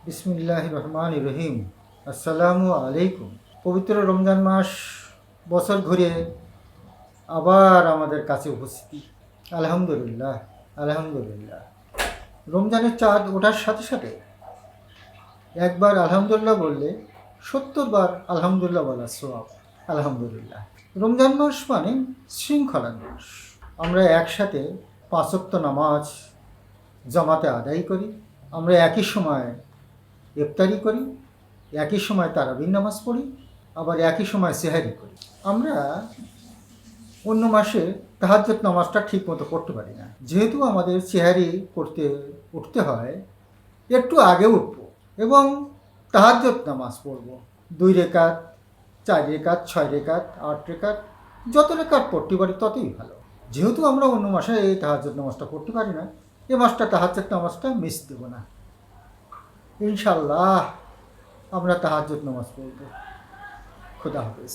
বিসমিল্লাহির রহমানির রহিম। আসসালামু আলাইকুম। পবিত্র রমজান মাস বছর ঘুরে আবার আমাদের কাছে উপস্থিতি। আলহামদুলিল্লাহ, আলহামদুলিল্লাহ। রমজানের চাঁদ ওঠার সাথে সাথে একবার আলহামদুলিল্লাহ বললে ৭০ বার আলহামদুলিল্লাহ বলার সওয়াব। আলহামদুলিল্লাহ। রমজান মাস মানে শৃঙ্খলার মাস। আমরা একসাথে ৫ ওয়াক্ত নামাজ জামাতে আদায় করি। আমরা একই সময় ইফতারি করি, একই সময় তারাবির নামাজ পড়ি, আবার একই সময় সেহারি করি। আমরা অন্য মাসে তাহাজ্জুদ নামাজটা ঠিক মতো পড়তে পারি না। যেহেতু আমাদের সেহারি করতে উঠতে হয়, একটু আগে উঠব এবং তাহাজ্জুদ নামাজ পড়ব। ২ রেকাত, ৪ রেকাত, ৬ রেকাত, ৮ রেকাত, যত রেকাত পড়তে পারি ততই ভালো। যেহেতু আমরা অন্য মাসে এই তাহাজ্জুদ নামাজটা পড়তে পারি না, এ মাসটা তাহাজ্জুদ নামাজটা মিস দেব না। ইনশাল্লাহ আমরা তাহাজ্জুদ নামাজ পড়ব। খুদা হাফেজ।